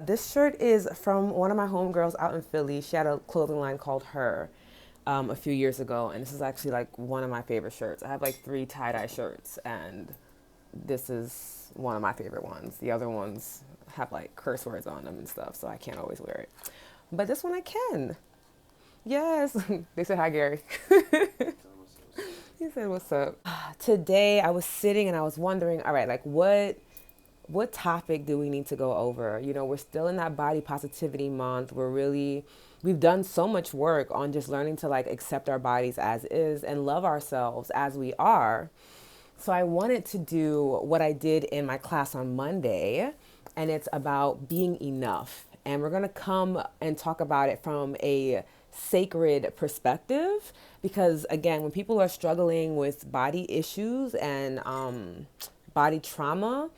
This shirt is from one of my homegirls out in Philly. She had a clothing line called Her a few years ago, and this is actually like one of my favorite shirts. I have like 3 tie-dye shirts, and this is one of my favorite ones. The other ones have like curse words on them and stuff, so I can't always wear it. But this one I can. Yes. They said hi, Gary. He said, "What's up?" Today I was sitting and I was wondering, all right, like what topic do we need to go over? You know, we're still in that body positivity month. We've done so much work on just learning to like accept our bodies as is and love ourselves as we are. So I wanted to do what I did in my class on Monday, and it's about being enough. And we're going to come and talk about it from a sacred perspective because, again, when people are struggling with body issues and body trauma,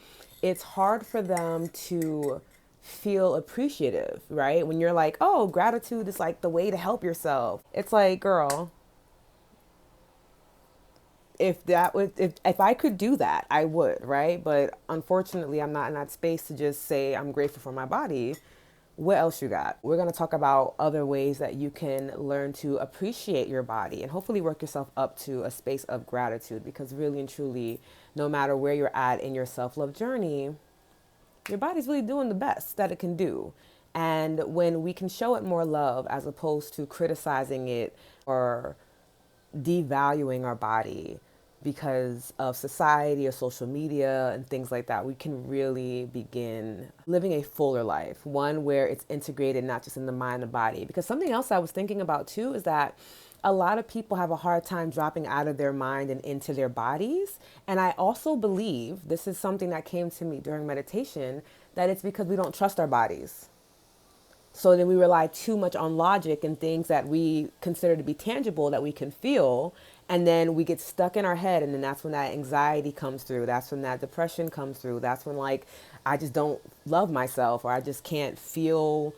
it's hard for them to feel appreciative, right? When you're like, oh, gratitude is like the way to help yourself. It's like, girl, if I could do that, I would, right? But unfortunately, I'm not in that space to just say I'm grateful for my body. What else you got? We're going to talk about other ways that you can learn to appreciate your body and hopefully work yourself up to a space of gratitude because really and truly, no matter where you're at in your self-love journey, your body's really doing the best that it can do. And when we can show it more love as opposed to criticizing it or devaluing our body because of society or social media and things like that, we can really begin living a fuller life, one where it's integrated not just in the mind and body. Because something else I was thinking about too is that a lot of people have a hard time dropping out of their mind and into their bodies. And I also believe, this is something that came to me during meditation, that it's because we don't trust our bodies. So then we rely too much on logic and things that we consider to be tangible that we can feel. And then we get stuck in our head. And then that's when that anxiety comes through. That's when that depression comes through. That's when, like, I just don't love myself or I just can't feel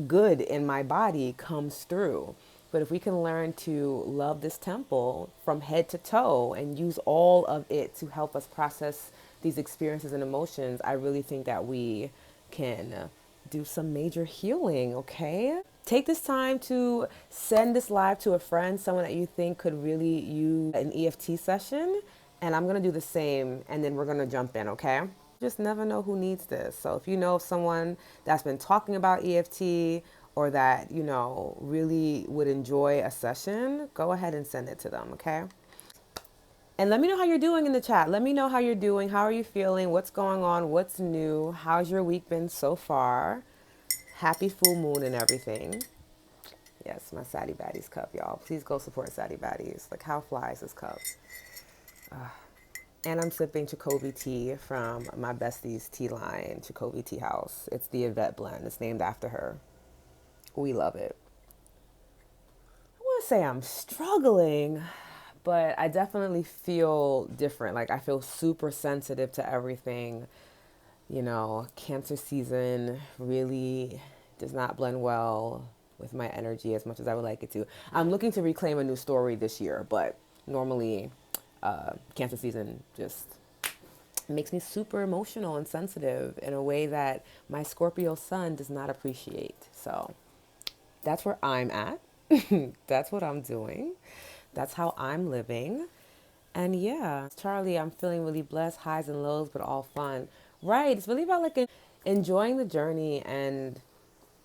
good in my body comes through. But if we can learn to love this temple from head to toe and use all of it to help us process these experiences and emotions, I really think that we can do some major healing, okay? Take this time to send this live to a friend, someone that you think could really use an EFT session. And I'm going to do the same, and then we're going to jump in, okay? Just never know who needs this. So if you know of someone that's been talking about EFT or that, you know, really would enjoy a session, go ahead and send it to them, okay? And let me know how you're doing in the chat. Let me know how you're doing. How are you feeling? What's going on? What's new? How's your week been so far? Happy full moon and everything. Yes, my Sadie Baddies cup, y'all. Please go support Sadie Baddies. Like, how fly is this cup? And I'm sipping Chakra tea from my bestie's tea line, Chakra Tea House. It's the Yvette blend. It's named after her. We love it. I want to say I'm struggling, but I definitely feel different. Like, I feel super sensitive to everything. You know, cancer season really does not blend well with my energy as much as I would like it to. I'm looking to reclaim a new story this year, but normally cancer season just makes me super emotional and sensitive in a way that my Scorpio sun does not appreciate. So that's where I'm at. That's what I'm doing. That's how I'm living. And yeah, Charlie, I'm feeling really blessed, highs and lows, but all fun. Right. It's really about like enjoying the journey and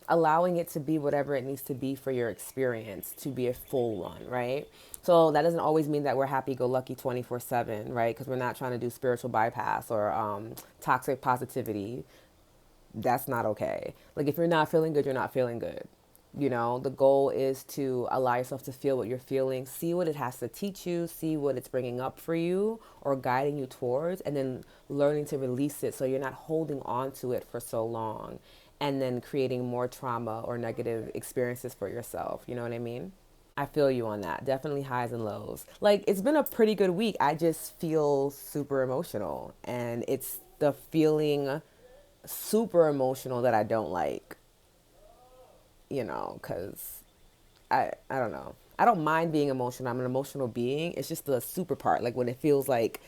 allowing it to be whatever it needs to be for your experience to be a full one, right? So that doesn't always mean that we're happy-go-lucky 24/7, right? Because we're not trying to do spiritual bypass or toxic positivity. That's not okay. Like, if you're not feeling good, you're not feeling good. You know, the goal is to allow yourself to feel what you're feeling, see what it has to teach you, see what it's bringing up for you or guiding you towards, and then learning to release it so you're not holding on to it for so long and then creating more trauma or negative experiences for yourself. You know what I mean? I feel you on that. Definitely highs and lows. Like, it's been a pretty good week. I just feel super emotional, and it's the feeling super emotional that I don't like, you know, because I don't know. I don't mind being emotional. I'm an emotional being. It's just the super part. Like, when it feels like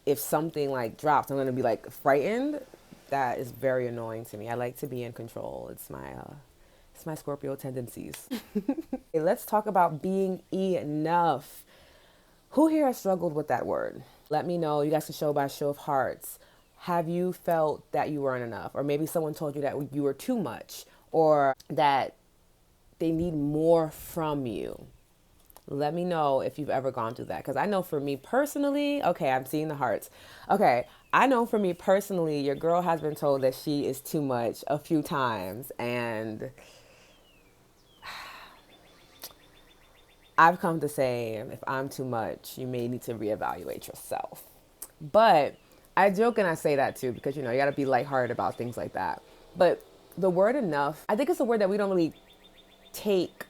if something like drops, I'm going to be like frightened. That is very annoying to me. I like to be in control. It's my Scorpio tendencies. Okay, let's talk about being enough. Who here has struggled with that word? Let me know. You guys can show by show of hearts. Have you felt that you weren't enough? Or maybe someone told you that you were too much, or that they need more from you. Let me know if you've ever gone through that. Because I know for me personally, okay, I'm seeing the hearts. Okay, I know for me personally, your girl has been told that she is too much a few times. And I've come to say, if I'm too much, you may need to reevaluate yourself. But I joke and I say that too, because, you got to be lighthearted about things like that. But the word enough, I think it's a word that we don't really take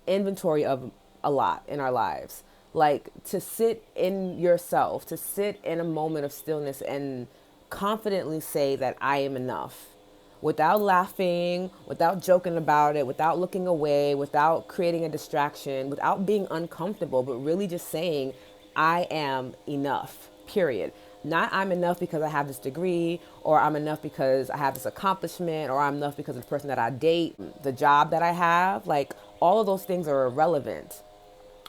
inventory of a lot in our lives. Like, to sit in yourself, to sit in a moment of stillness and confidently say that I am enough, without laughing, without joking about it, without looking away, without creating a distraction, without being uncomfortable, but really just saying, I am enough, period. Not I'm enough because I have this degree, or I'm enough because I have this accomplishment, or I'm enough because of the person that I date, the job that I have. Like, all of those things are irrelevant.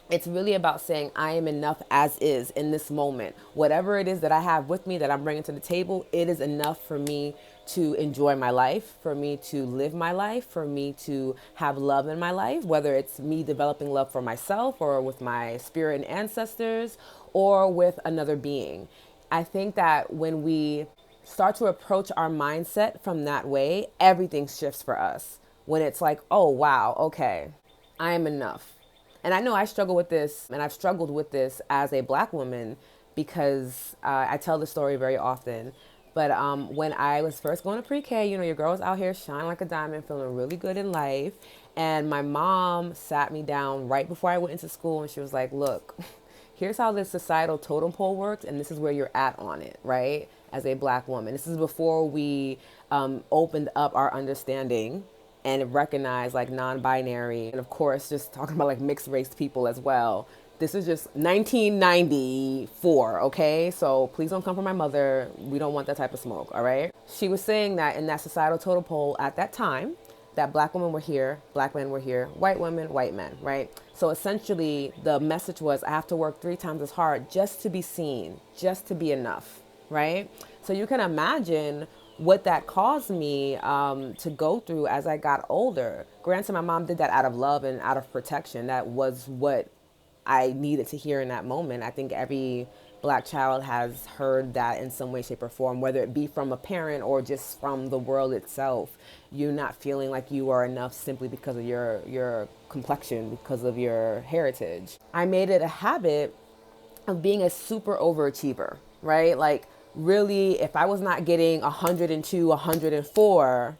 It's really about saying I am enough as is in this moment. Whatever it is that I have with me that I'm bringing to the table, it is enough for me to enjoy my life, for me to live my life, for me to have love in my life, whether it's me developing love for myself or with my spirit and ancestors or with another being. I think that when we start to approach our mindset from that way, everything shifts for us. When it's like, oh, wow, okay, I am enough. And I know I struggle with this, and I've struggled with this as a black woman because I tell the story very often. But when I was first going to pre-K, your girl's out here shining like a diamond, feeling really good in life. And my mom sat me down right before I went into school, and she was like, look, here's how this societal totem pole works, and this is where you're at on it, right? As a black woman. This is before we opened up our understanding and recognize like non-binary, and of course just talking about like mixed race people as well. This is just 1994, okay? So please don't come for my mother. We don't want that type of smoke, all right? She was saying that in that societal totem pole at that time, that black women were here, black men were here, white women, white men, right? So essentially the message was, I have to work 3 times as hard just to be seen, just to be enough, right? So you can imagine what that caused me to go through as I got older. Granted, my mom did that out of love and out of protection. That was what I needed to hear in that moment. I think every black child has heard that in some way, shape, or form, whether it be from a parent or just from the world itself. You're not feeling like you are enough simply because of your complexion, because of your heritage. I made it a habit of being a super overachiever, right? Like, really, if I was not getting 102, 104,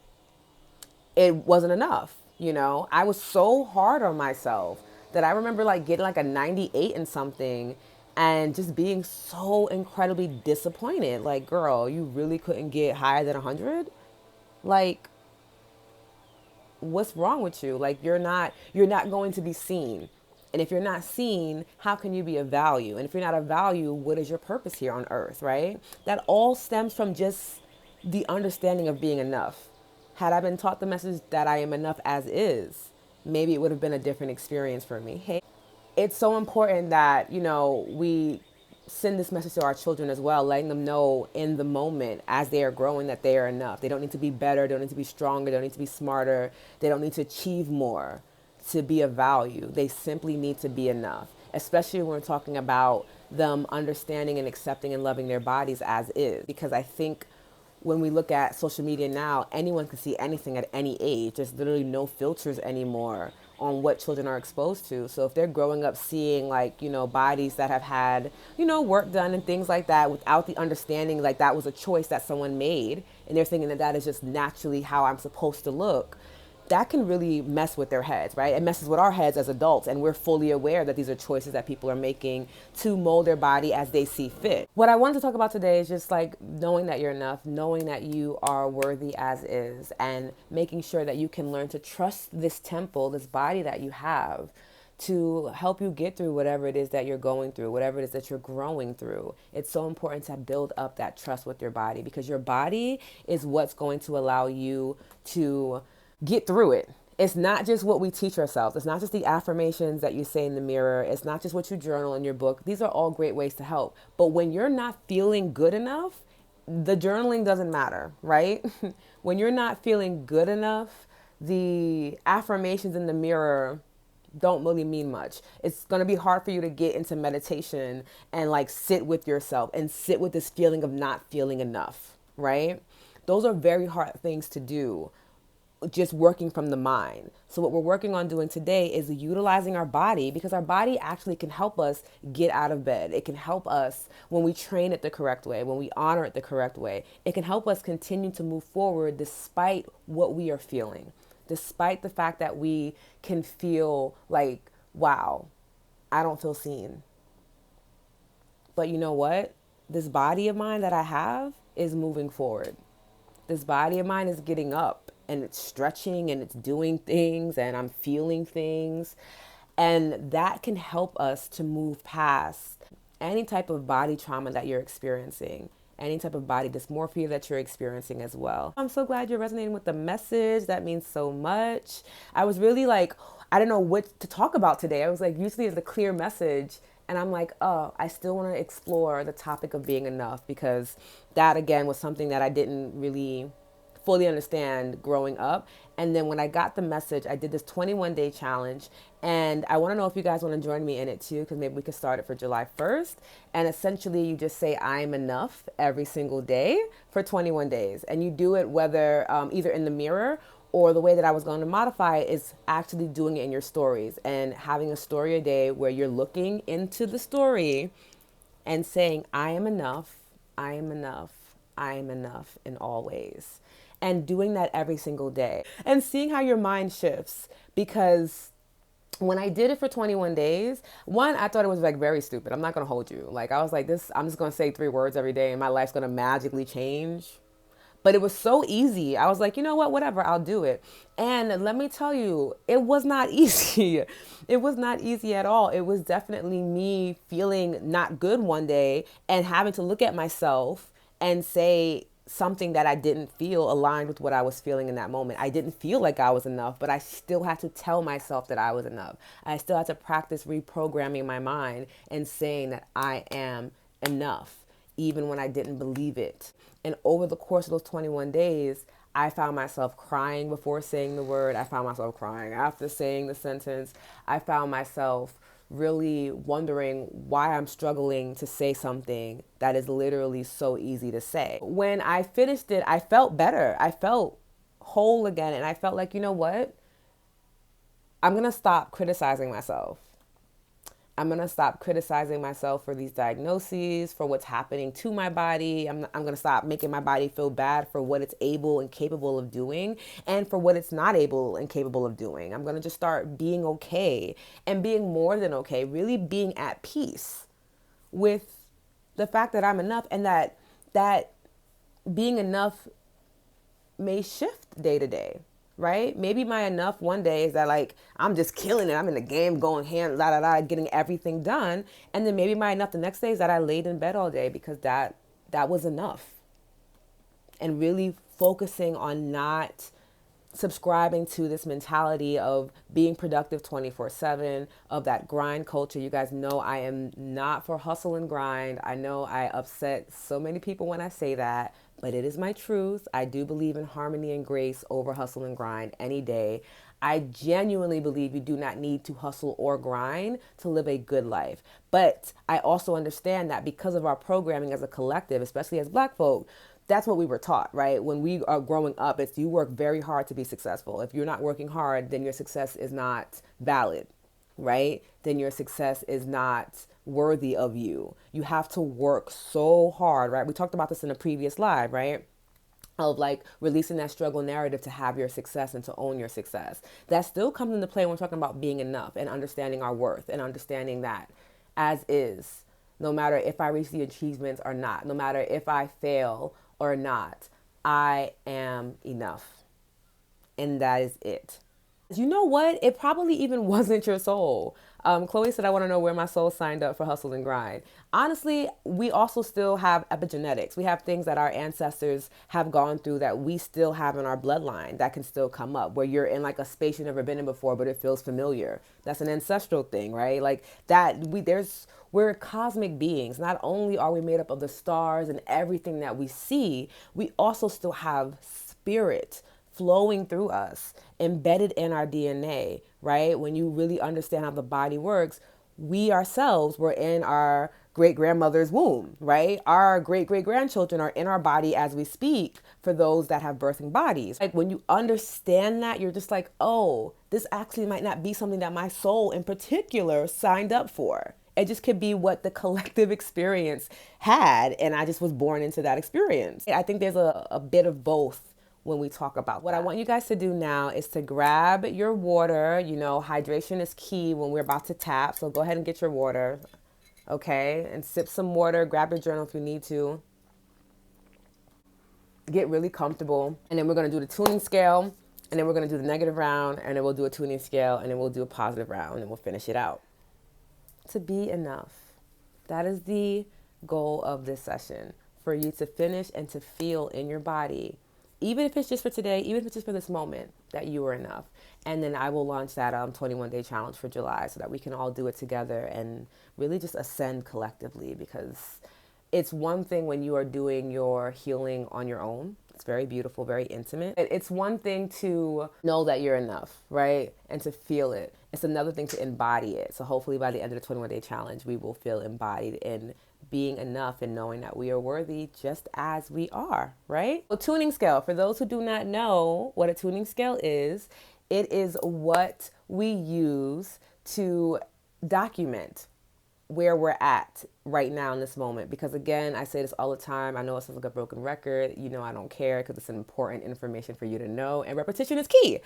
it wasn't enough. I was so hard on myself that I remember like getting like a 98 and something and just being so incredibly disappointed. Like, girl, you really couldn't get higher than 100? Like, what's wrong with you? Like, you're not going to be seen. And if you're not seen, how can you be of value? And if you're not of value, what is your purpose here on earth, right? That all stems from just the understanding of being enough. Had I been taught the message that I am enough as is, maybe it would have been a different experience for me. Hey, it's so important that, we send this message to our children as well, letting them know in the moment as they are growing that they are enough. They don't need to be better. They don't need to be stronger. They don't need to be smarter. They don't need to achieve more to be of value. They simply need to be enough, especially when we're talking about them understanding and accepting and loving their bodies as is. Because I think when we look at social media now, anyone can see anything at any age. There's literally no filters anymore on what children are exposed to. So if they're growing up seeing like, bodies that have had, work done and things like that without the understanding like that was a choice that someone made, and they're thinking that that is just naturally how I'm supposed to look, that can really mess with their heads, right? It messes with our heads as adults, and we're fully aware that these are choices that people are making to mold their body as they see fit. What I wanted to talk about today is just like knowing that you're enough, knowing that you are worthy as is, and making sure that you can learn to trust this temple, this body that you have, to help you get through whatever it is that you're going through, whatever it is that you're growing through. It's so important to build up that trust with your body, because your body is what's going to allow you to get through it. It's not just what we teach ourselves. It's not just the affirmations that you say in the mirror. It's not just what you journal in your book. These are all great ways to help. But when you're not feeling good enough, the journaling doesn't matter, right? When you're not feeling good enough, the affirmations in the mirror don't really mean much. It's going to be hard for you to get into meditation and like sit with yourself and sit with this feeling of not feeling enough, right? Those are very hard things to do, just working from the mind. So what we're working on doing today is utilizing our body, because our body actually can help us get out of bed. It can help us when we train it the correct way, when we honor it the correct way. It can help us continue to move forward despite what we are feeling, despite the fact that we can feel like, wow, I don't feel seen. But you know what? This body of mine that I have is moving forward. This body of mine is getting up and it's stretching and it's doing things and I'm feeling things. And that can help us to move past any type of body trauma that you're experiencing, any type of body dysmorphia that you're experiencing as well. I'm so glad you're resonating with the message. That means so much. I was really like, I don't know what to talk about today. I was like, usually it's a clear message. And I'm like, oh, I still want to explore the topic of being enough, because that, again, was something that I didn't really fully understand growing up. And then when I got the message, I did this 21-day challenge. And I want to know if you guys want to join me in it too, because maybe we could start it for July 1st. And essentially, you just say, I'm enough every single day for 21 days. And you do it whether either in the mirror, or the way that I was going to modify it is actually doing it in your stories and having a story a day where you're looking into the story and saying, I am enough, I am enough, I am enough in all ways. And doing that every single day and seeing how your mind shifts. Because when I did it for 21 days, one, I thought it was like very stupid. I'm not going to hold you. Like, I was like, I'm just going to say 3 words every day and my life's going to magically change. But it was so easy. I was like, you know what, whatever, I'll do it. And let me tell you, it was not easy. It was not easy at all. It was definitely me feeling not good one day and having to look at myself and say something that I didn't feel aligned with what I was feeling in that moment. I didn't feel like I was enough, but I still had to tell myself that I was enough. I still had to practice reprogramming my mind and saying that I am enough, even when I didn't believe it. And over the course of those 21 days, I found myself crying before saying the word. I found myself crying after saying the sentence. I found myself really wondering why I'm struggling to say something that is literally so easy to say. When I finished it, I felt better. I felt whole again. And I felt like, you know what? I'm going to stop criticizing myself. I'm going to stop criticizing myself for these diagnoses, for what's happening to my body. I'm going to stop making my body feel bad for what it's able and capable of doing and for what it's not able and capable of doing. I'm going to just start being okay and being more than okay, really being at peace with the fact that I'm enough, and that being enough may shift day to day. Right? Maybe my enough one day is that like I'm just killing it. I'm in the game going hand, la la la, getting everything done. And then maybe my enough the next day is that I laid in bed all day because that was enough. And really focusing on not subscribing to this mentality of being productive 24/7, of that grind culture. You guys know I am not for hustle and grind. I know I upset so many people when I say that, but it is my truth. I do believe in harmony and grace over hustle and grind any day. I genuinely believe you do not need to hustle or grind to live a good life. But I also understand that because of our programming as a collective, especially as Black folk, that's what we were taught, right? When we are growing up, it's you work very hard to be successful. If you're not working hard, then your success is not valid, right? Then your success is not worthy of you. You have to work so hard, right? We talked about this in a previous live, right? Of like releasing that struggle narrative to have your success and to own your success. That still comes into play when we're talking about being enough and understanding our worth and understanding that as is, no matter if I reach the achievements or not, no matter if I fail or not, I am enough. And that is it. You know what? It probably even wasn't your soul. Chloe said, I want to know where my soul signed up for hustle and grind. Honestly, we also still have epigenetics. We have things that our ancestors have gone through that we still have in our bloodline that can still come up, where you're in like a space you've never been in before, but it feels familiar. That's an ancestral thing, right? Like that, we're cosmic beings. Not only are we made up of the stars and everything that we see, we also still have spirit flowing through us, embedded in our DNA, right? When you really understand how the body works, we ourselves were in our great grandmother's womb, right? Our great great grandchildren are in our body as we speak for those that have birthing bodies. Like when you understand that, you're just like, oh, this actually might not be something that my soul in particular signed up for. It just could be what the collective experience had, and I just was born into that experience. I think there's a bit of both when we talk about what I want you guys to do now is to grab your water. You know, hydration is key when we're about to tap. So go ahead and get your water, okay? And sip some water. Grab your journal if you need to. Get really comfortable. And then we're going to do the tuning scale. And then we're going to do the negative round. And then we'll do a tuning scale. And then we'll do a positive round. And we'll finish it out. To be enough. That is the goal of this session. For you to finish and to feel in your body, even if it's just for today, even if it's just for this moment, that you are enough. And then I will launch that 21-day challenge for July so that we can all do it together and really just ascend collectively, because it's one thing when you are doing your healing on your own. It's very beautiful, very intimate. It's one thing to know that you're enough, right? And to feel it. It's another thing to embody it. So hopefully by the end of the 21-day challenge, we will feel embodied in being enough and knowing that we are worthy just as we are, right? A tuning scale, for those who do not know what a tuning scale is, it is what we use to document where we're at right now in this moment. Because again, I say this all the time. I know it sounds like a broken record. You know, I don't care because it's important information for you to know, and repetition is key.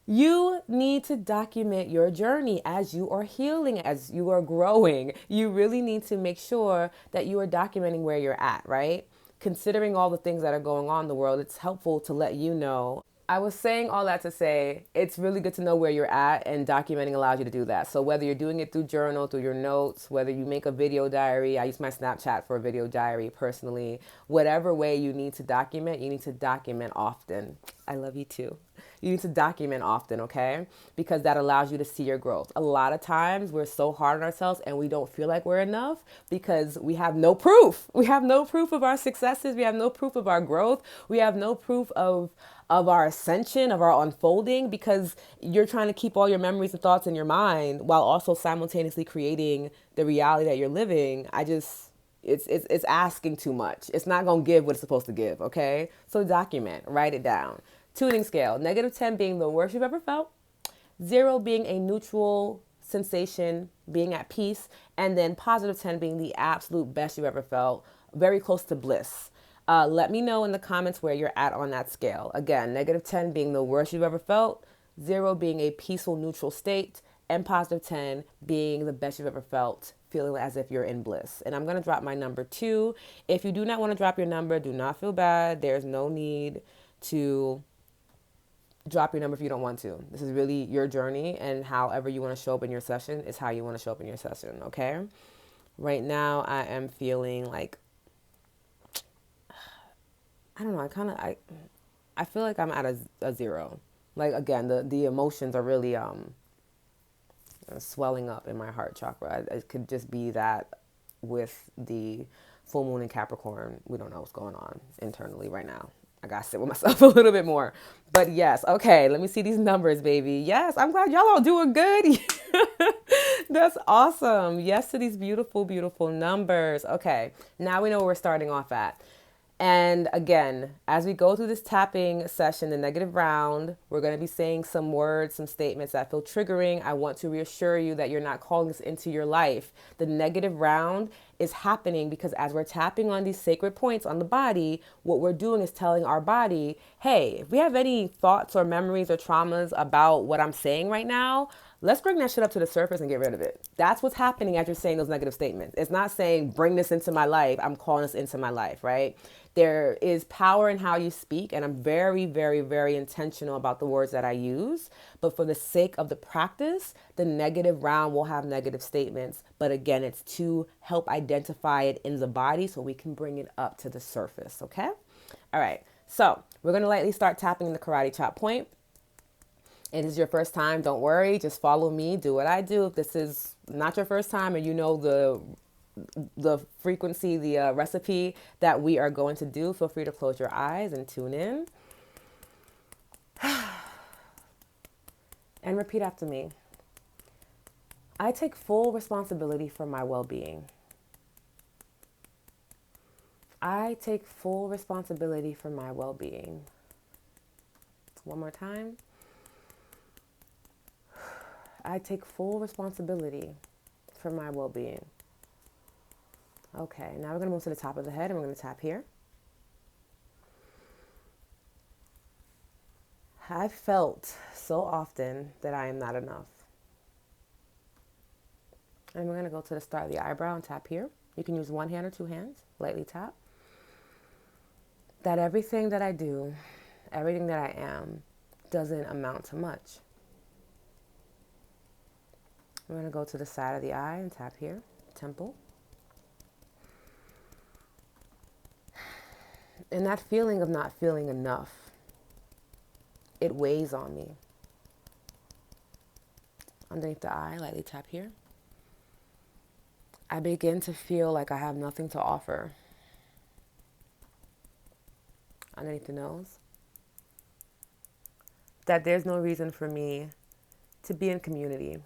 You need to document your journey as you are healing, as you are growing. You really need to make sure that you are documenting where you're at, right? Considering all the things that are going on in the world, it's helpful to let you know. I was saying all that to say it's really good to know where you're at, and documenting allows you to do that. So whether you're doing it through journal, through your notes, whether you make a video diary, I use my Snapchat for a video diary personally, whatever way you need to document often. I love you too. You need to document often, okay? Because that allows you to see your growth. A lot of times we're so hard on ourselves and we don't feel like we're enough because we have no proof. We have no proof of our successes. We have no proof of our growth. We have no proof of our ascension, of our unfolding, because you're trying to keep all your memories and thoughts in your mind while also simultaneously creating the reality that you're living. It's asking too much. It's not going to give what it's supposed to give, okay? So document, write it down. Tuning scale, -10 being the worst you've ever felt, 0 being a neutral sensation, being at peace, and then +10 being the absolute best you've ever felt, very close to bliss. Let me know in the comments where you're at on that scale. Again, -10 being the worst you've ever felt, 0 being a peaceful, neutral state, and +10 being the best you've ever felt, feeling as if you're in bliss. And I'm going to drop my number 2. If you do not want to drop your number, do not feel bad. There's no need to drop your number if you don't want to. This is really your journey, and however you want to show up in your session is how you want to show up in your session, okay? Right now, I am feeling like, I don't know, I feel like I'm at a 0. Like, again, the emotions are really swelling up in my heart chakra. It could just be that with the full moon in Capricorn, we don't know what's going on internally right now. I gotta sit with myself a little bit more. But yes, okay, let me see these numbers, baby. Yes, I'm glad y'all all doing good. That's awesome. Yes to these beautiful, beautiful numbers. Okay, now we know where we're starting off at. And again, as we go through this tapping session, the negative round, we're going to be saying some words, some statements that feel triggering. I want to reassure you that you're not calling this into your life. The negative round is happening because as we're tapping on these sacred points on the body, what we're doing is telling our body, hey, if we have any thoughts or memories or traumas about what I'm saying right now, let's bring that shit up to the surface and get rid of it. That's what's happening as you're saying those negative statements. It's not saying bring this into my life. I'm calling this into my life, right? There is power in how you speak, and I'm very, very, very intentional about the words that I use. But for the sake of the practice, the negative round will have negative statements. But again, it's to help identify it in the body so we can bring it up to the surface, okay? All right, so we're gonna lightly start tapping the karate chop point. It is your first time, don't worry, just follow me, do what I do. If this is not your first time and you know the frequency, the recipe that we are going to do, feel free to close your eyes and tune in. And repeat after me. I take full responsibility for my well-being. I take full responsibility for my well-being. One more time. I take full responsibility for my well-being. Okay, now we're going to move to the top of the head and we're going to tap here. I've felt so often that I am not enough. And we're going to go to the start of the eyebrow and tap here. You can use one hand or two hands, lightly tap. That everything that I do, everything that I am, doesn't amount to much. We're going to go to the side of the eye and tap here, temple. And that feeling of not feeling enough, it weighs on me. Underneath the eye, lightly tap here. I begin to feel like I have nothing to offer. Underneath the nose. That there's no reason for me to be in community.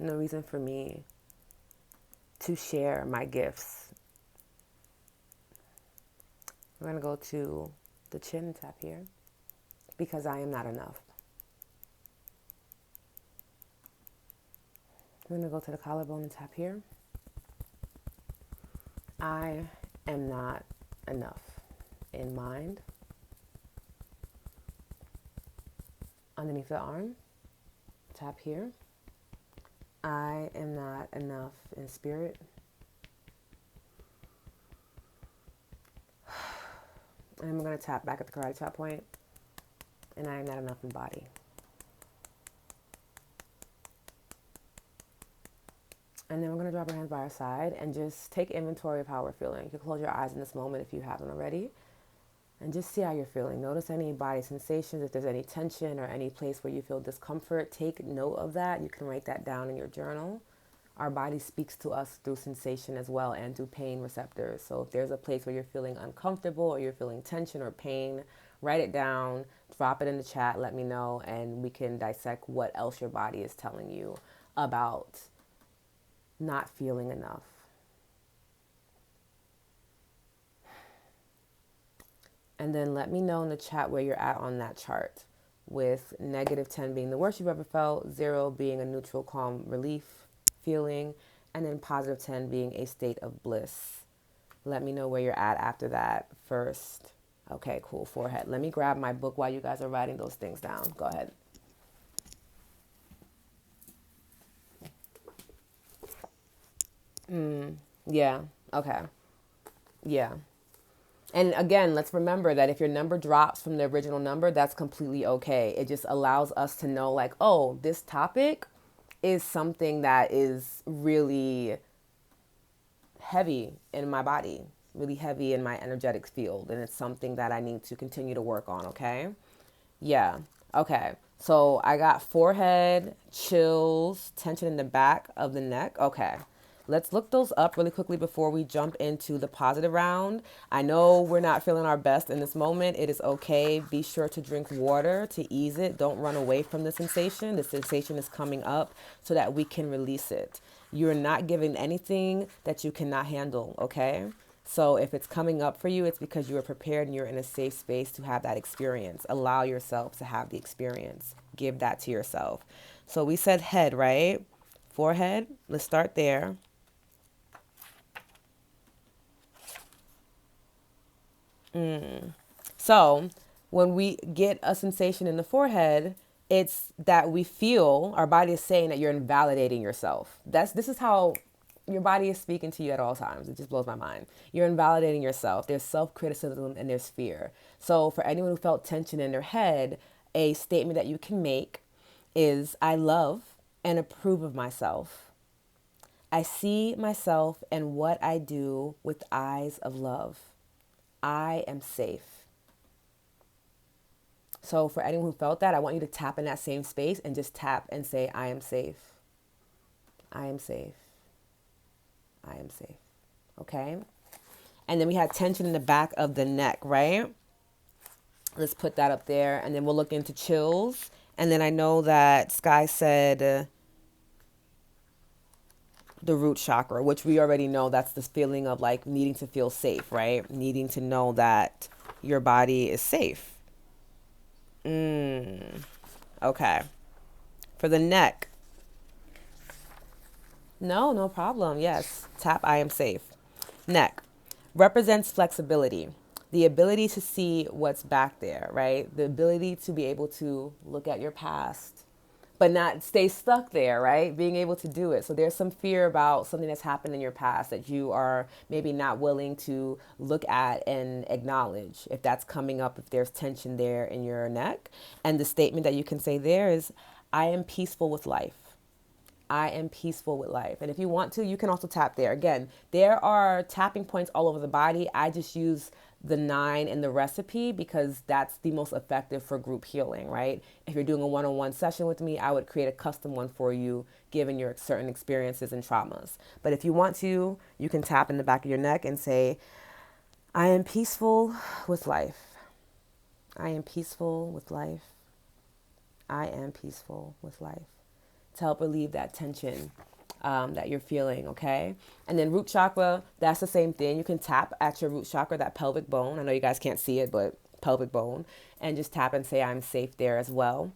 No reason for me to share my gifts. We're going to go to the chin and tap here. Because I am not enough. We're going to go to the collarbone and tap here. I am not enough in mind. Underneath the arm, tap here. I am not enough in spirit. And I'm going to tap back at the karate chop point. And I am not enough in body. And then we're going to drop our hands by our side and just take inventory of how we're feeling. You can close your eyes in this moment if you haven't already. And just see how you're feeling. Notice any body sensations. If there's any tension or any place where you feel discomfort, take note of that. You can write that down in your journal. Our body speaks to us through sensation as well and through pain receptors. So if there's a place where you're feeling uncomfortable or you're feeling tension or pain, write it down, drop it in the chat, let me know, and we can dissect what else your body is telling you about not feeling enough. And then let me know in the chat where you're at on that chart, with -10 being the worst you've ever felt, 0 being a neutral, calm relief feeling, and then +10 being a state of bliss. Let me know where you're at after that first. Okay, cool. Forehead. Let me grab my book while you guys are writing those things down. Go ahead. Yeah. Okay. Yeah. And again, let's remember that if your number drops from the original number, that's completely okay. It just allows us to know, like, oh, this topic is something that is really heavy in my body, really heavy in my energetic field. And it's something that I need to continue to work on, okay? Yeah. Okay. So I got forehead, chills, tension in the back of the neck. Okay. Let's look those up really quickly before we jump into the positive round. I know we're not feeling our best in this moment. It is okay. Be sure to drink water to ease it. Don't run away from the sensation. The sensation is coming up so that we can release it. You're not giving anything that you cannot handle, okay? So if it's coming up for you, it's because you are prepared and you're in a safe space to have that experience. Allow yourself to have the experience. Give that to yourself. So we said head, right? Forehead. Let's start there. So when we get a sensation in the forehead, It's that we feel our body is saying that you're invalidating yourself. This is how your body is speaking to you at all times. It just blows my mind. You're invalidating yourself. There's self-criticism and there's fear. So for anyone who felt tension in their head, a statement that you can make is, I love and approve of myself. I see myself and what I do with eyes of love. I am safe. So for anyone who felt that, I want you to tap in that same space and just tap and say, I am safe. I am safe. I am safe. Okay? And then we had tension in the back of the neck, right? Let's put that up there. And then we'll look into chills. And then I know that Sky said the root chakra, which we already know that's this feeling of like needing to feel safe, right? Needing to know that your body is safe. Okay. For the neck. No problem. Yes. Tap, I am safe. Neck represents flexibility, the ability to see what's back there, right? The ability to be able to look at your past, but not stay stuck there, right? Being able to do it. So there's some fear about something that's happened in your past that you are maybe not willing to look at and acknowledge. If that's coming up, if there's tension there in your neck. And the statement that you can say there is, I am peaceful with life. I am peaceful with life. And if you want to, you can also tap there. Again, there are tapping points all over the body. I just use the 9 in the recipe because that's the most effective for group healing, right? If you're doing a one-on-one session with me, I would create a custom one for you given your certain experiences and traumas. But if you want to, you can tap in the back of your neck and say, I am peaceful with life. I am peaceful with life. I am peaceful with life. To help relieve that tension that you're feeling, okay? And then root chakra, that's the same thing. You can tap at your root chakra, that pelvic bone. I know you guys can't see it, but pelvic bone. And just tap and say, I'm safe there as well.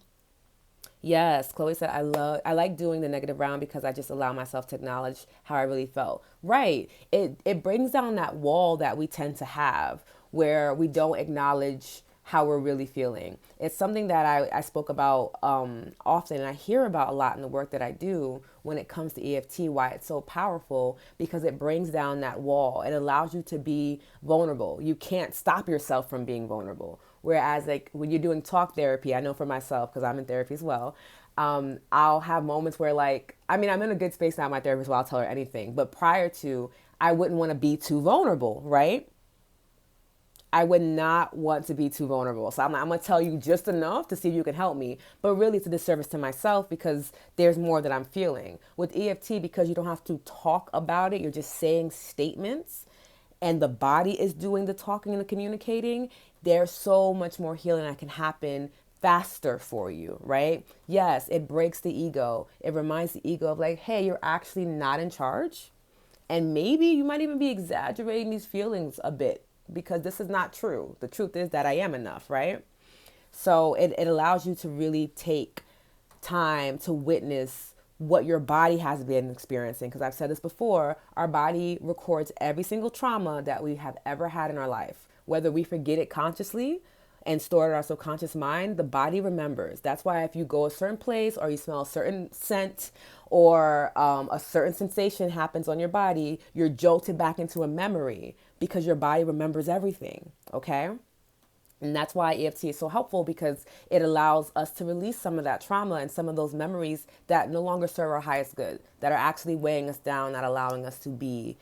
Yes, Chloe said, I like doing the negative round because I just allow myself to acknowledge how I really felt. Right. It brings down that wall that we tend to have where we don't acknowledge how we're really feeling. It's something that I spoke about often, and I hear about a lot in the work that I do when it comes to EFT, why it's so powerful, because it brings down that wall. It allows you to be vulnerable. You can't stop yourself from being vulnerable. Whereas like when you're doing talk therapy, I know for myself, because I'm in therapy as well, I'll have moments where like, I mean, I'm in a good space now, my therapist, where I'll tell her anything. But prior to, I wouldn't want to be too vulnerable, right? I would not want to be too vulnerable. So I'm going to tell you just enough to see if you can help me. But really it's a disservice to myself because there's more that I'm feeling. With EFT, because you don't have to talk about it, you're just saying statements and the body is doing the talking and the communicating, there's so much more healing that can happen faster for you, right? Yes, it breaks the ego. It reminds the ego of like, hey, you're actually not in charge. And maybe you might even be exaggerating these feelings a bit because this is not true. The truth is that I am enough, right? So it allows you to really take time to witness what your body has been experiencing. Because I've said this before, our body records every single trauma that we have ever had in our life. Whether we forget it consciously and store it in our subconscious mind, the body remembers. That's why if you go a certain place or you smell a certain scent or a certain sensation happens on your body, you're jolted back into a memory because your body remembers everything, okay? And that's why EFT is so helpful because it allows us to release some of that trauma and some of those memories that no longer serve our highest good, that are actually weighing us down, not allowing us to be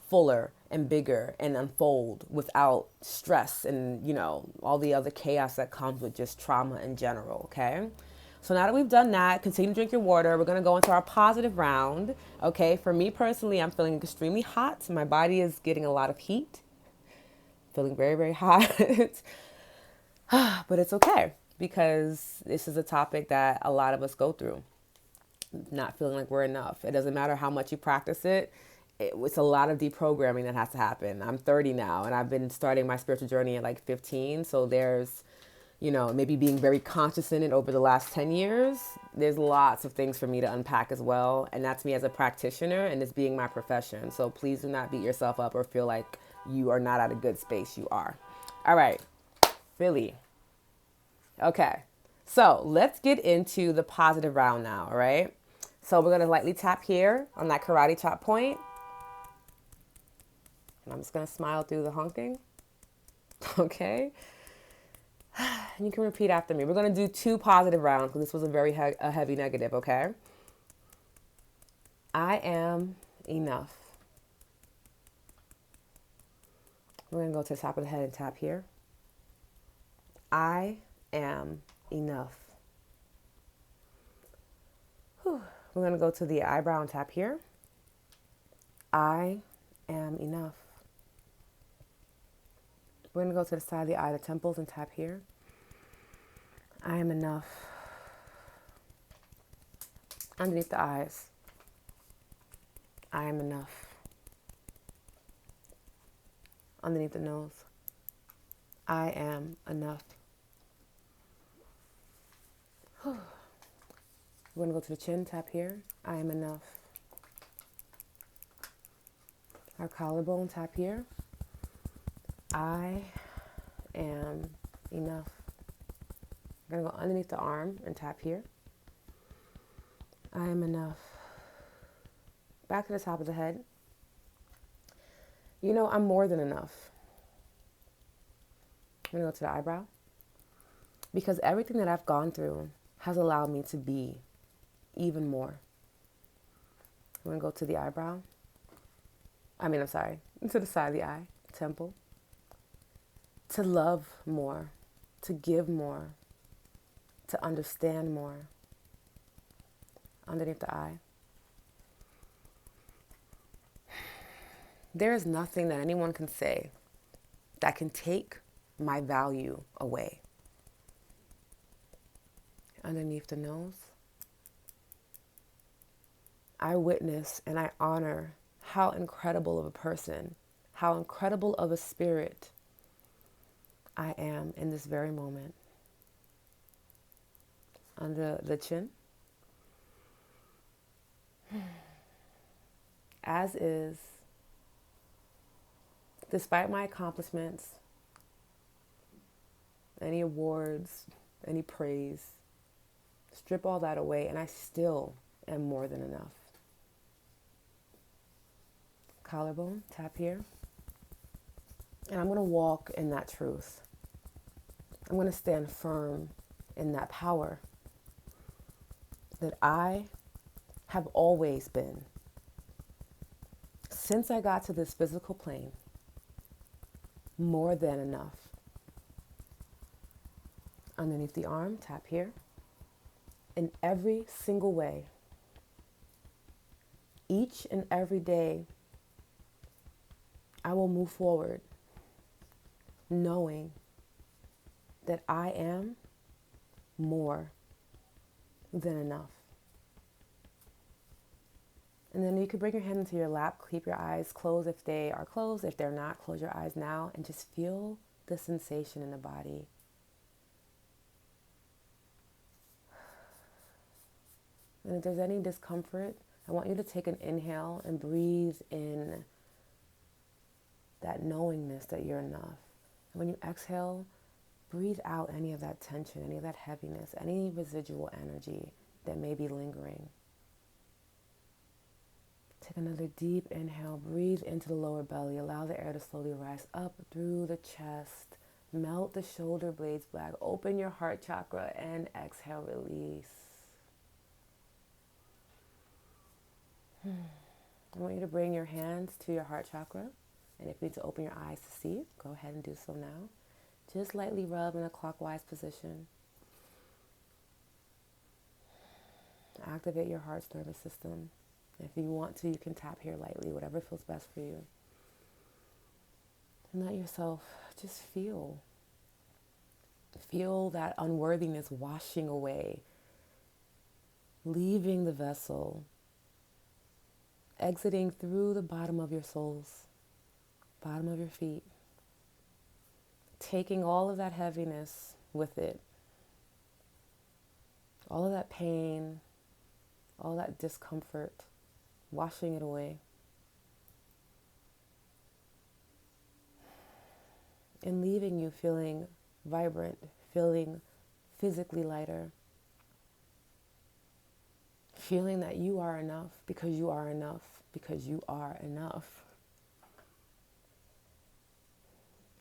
fuller and bigger and unfold without stress and, you know, all the other chaos that comes with just trauma in general, okay? So now that we've done that, continue to drink your water. We're going to go into our positive round, okay? For me personally, I'm feeling extremely hot. My body is getting a lot of heat. Feeling very, very hot. But it's okay because this is a topic that a lot of us go through. Not feeling like we're enough. It doesn't matter how much you practice it. It's a lot of deprogramming that has to happen. I'm 30 now and I've been starting my spiritual journey at like 15. So there's, you know, maybe being very conscious in it over the last 10 years. There's lots of things for me to unpack as well. And that's me as a practitioner and it's being my profession. So please do not beat yourself up or feel like you are not at a good space. You are. All right. Philly. Okay. So let's get into the positive round now, all right? So we're gonna lightly tap here on that karate chop point. And I'm just gonna smile through the honking. Okay? And you can repeat after me. We're gonna do 2 positive rounds because this was a very a heavy negative, okay? I am enough. We're gonna go to the top of the head and tap here. I am enough. Whew. We're gonna go to the eyebrow and tap here. I am enough. We're gonna go to the side of the eye, the temples, and tap here. I am enough. Underneath the eyes. I am enough. Underneath the nose. I am enough. We're going to go to the chin, tap here. I am enough. Our collarbone, tap here. I am enough. We're going to go underneath the arm and tap here. I am enough. Back to the top of the head. You know, I'm more than enough. I'm going to go to the eyebrow. Because everything that I've gone through has allowed me to be even more. I'm going to go to the eyebrow. To the side of the eye, temple. To love more, to give more, to understand more. Underneath the eye. There is nothing that anyone can say that can take my value away. Underneath the nose. I witness and I honor how incredible of a person, how incredible of a spirit I am in this very moment. Under the chin. As is, despite my accomplishments, any awards, any praise, strip all that away and I still am more than enough. Collarbone, tap here. And I'm going to walk in that truth. I'm going to stand firm in that power that I have always been. Since I got to this physical plane, more than enough. Underneath the arm, tap here. In every single way, each and every day, I will move forward knowing that I am more than enough. And then you could bring your hand into your lap, keep your eyes closed if they are closed. If they're not, close your eyes now and just feel the sensation in the body. And if there's any discomfort, I want you to take an inhale and breathe in that knowingness that you're enough. And when you exhale, breathe out any of that tension, any of that heaviness, any residual energy that may be lingering. Take another deep inhale, breathe into the lower belly, allow the air to slowly rise up through the chest, melt the shoulder blades back, open your heart chakra, and exhale, release. I want you to bring your hands to your heart chakra, and if you need to open your eyes to see it, go ahead and do so now. Just lightly rub in a clockwise position. Activate your heart's nervous system. If you want to, you can tap here lightly, whatever feels best for you. And let yourself just feel that unworthiness washing away, leaving the vessel, exiting through the bottom of your soles, bottom of your feet, taking all of that heaviness with it, all of that pain, all that discomfort, washing it away. And leaving you feeling vibrant, feeling physically lighter, feeling that you are enough because you are enough because you are enough.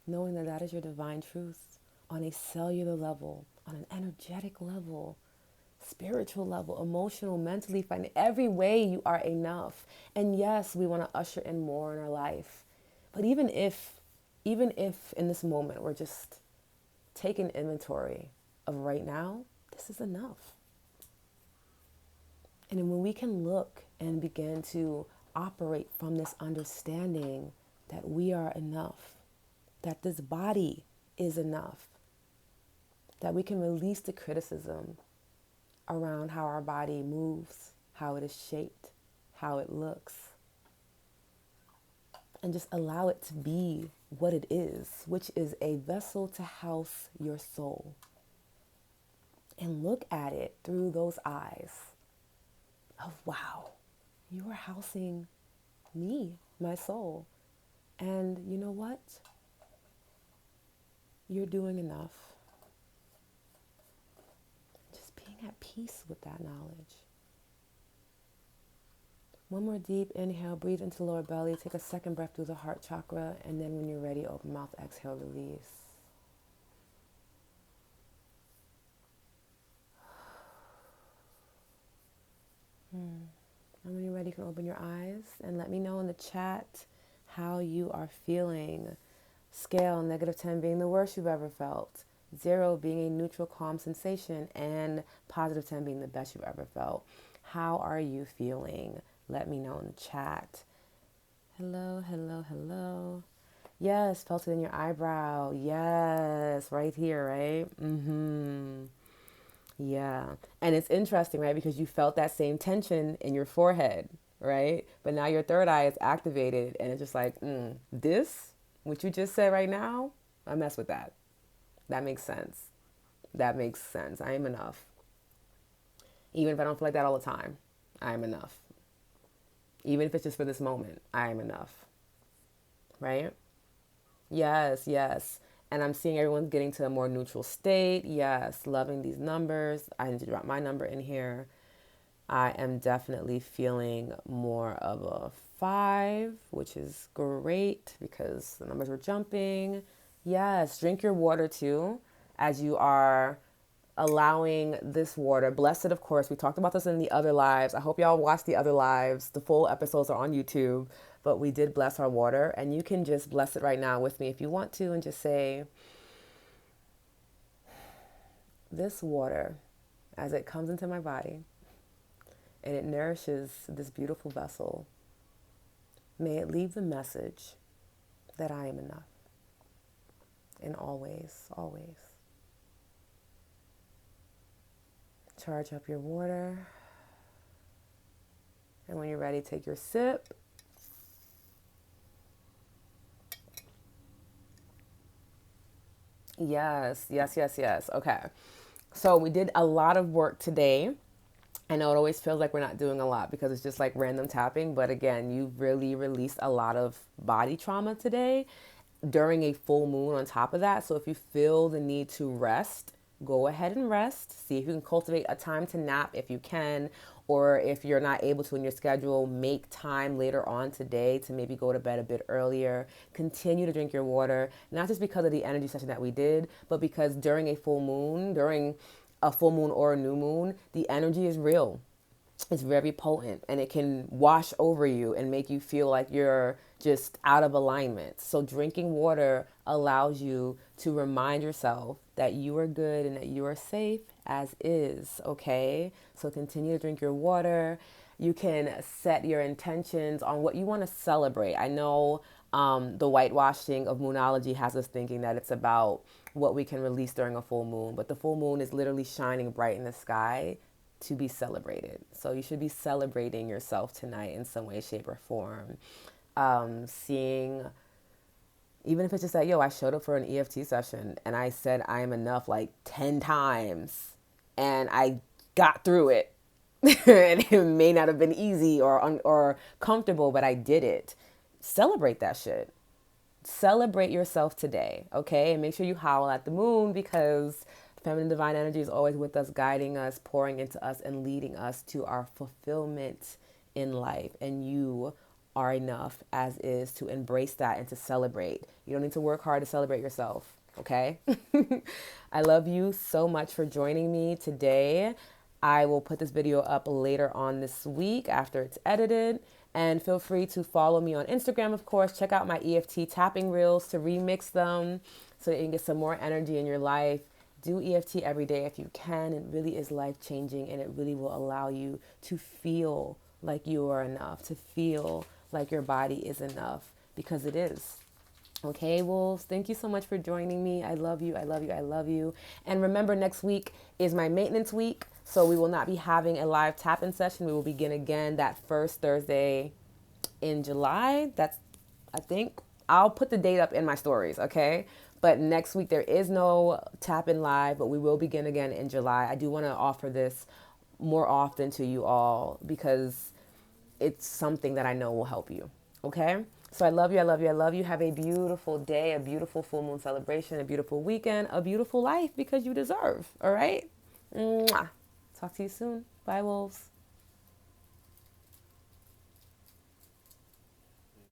Knowing that that is your divine truth on a cellular level, on an energetic level, spiritual level, emotional, mentally, finding every way you are enough. And yes, we want to usher in more in our life. But even if in this moment we're just taking inventory of right now, this is enough. And then when we can look and begin to operate from this understanding that we are enough, that this body is enough, that we can release the criticism around how our body moves, how it is shaped, how it looks, and just allow it to be what it is, which is a vessel to house your soul. And look at it through those eyes of, wow, you are housing me, my soul. And you know what? You're doing enough. Just being at peace with that knowledge. One more deep inhale, breathe into the lower belly, take a second breath through the heart chakra, and then when you're ready, open mouth, exhale, release. And when you're ready, you can open your eyes and let me know in the chat how you are feeling. Scale, -10 being the worst you've ever felt, 0 being a neutral, calm sensation, and +10 being the best you've ever felt. How are you feeling? Let me know in the chat. Hello, hello, hello. Yes, felt it in your eyebrow. Yes, right here, right? Yeah. And it's interesting, right? Because you felt that same tension in your forehead, right? But now your third eye is activated and it's just like, this, what you just said right now, I mess with that. That makes sense. That makes sense. I am enough. Even if I don't feel like that all the time, I am enough. Even if it's just for this moment, I am enough. Right? Yes, yes. And I'm seeing everyone's getting to a more neutral state. Yes, loving these numbers. I need to drop my number in here. I am definitely feeling more of a 5, which is great because the numbers are jumping. Yes, drink your water too as you are allowing this water. Blessed, of course. We talked about this in the other lives. I hope y'all watched the other lives. The full episodes are on YouTube, but we did bless our water, and you can just bless it right now with me if you want to and just say, this water, as it comes into my body and it nourishes this beautiful vessel, may it leave the message that I am enough. And always, always. Charge up your water. And when you're ready, take your sip. Yes, yes, yes, yes. Okay. So we did a lot of work today. I know it always feels like we're not doing a lot because it's just like random tapping. But again, you really released a lot of body trauma today during a full moon on top of that. So if you feel the need to rest, go ahead and rest. See if you can cultivate a time to nap if you can, or if you're not able to in your schedule, make time later on today to maybe go to bed a bit earlier. Continue to drink your water, not just because of the energy session that we did, but because during a full moon, or a new moon, the energy is real. It's very potent and it can wash over you and make you feel like you're just out of alignment. So drinking water allows you to remind yourself that you are good and that you are safe as is, okay? So continue to drink your water. You can set your intentions on what you want to celebrate. I know the whitewashing of moonology has us thinking that it's about what we can release during a full moon, but the full moon is literally shining bright in the sky to be celebrated. So you should be celebrating yourself tonight in some way, shape, or form. Seeing, even if it's just that, I showed up for an EFT session and I said I am enough like 10 times and I got through it. And it may not have been easy or comfortable, but I did it. Celebrate that shit. Celebrate yourself today, okay? And make sure you howl at the moon because Feminine divine energy is always with us, guiding us, pouring into us, and leading us to our fulfillment in life. And you are enough as is to embrace that and to celebrate. You don't need to work hard to celebrate yourself, okay? I love you so much for joining me today. I will put this video up later on this week after it's edited. And feel free to follow me on Instagram, of course. Check out my EFT tapping reels to remix them so that you can get some more energy in your life. Do EFT every day if you can. It really is life-changing, and it really will allow you to feel like you are enough, to feel like your body is enough, because it is. Okay, wolves, thank you so much for joining me. I love you, I love you, I love you. And remember, next week is my maintenance week, so we will not be having a live tap-in session. We will begin again that first Thursday in July. That's, I think, I'll put the date up in my stories, okay? But next week there is no tap-in live, but we will begin again in July. I do want to offer this more often to you all because it's something that I know will help you, okay? So I love you, I love you, I love you. Have a beautiful day, a beautiful full moon celebration, a beautiful weekend, a beautiful life, because you deserve, all right? Mwah. Talk to you soon. Bye, wolves.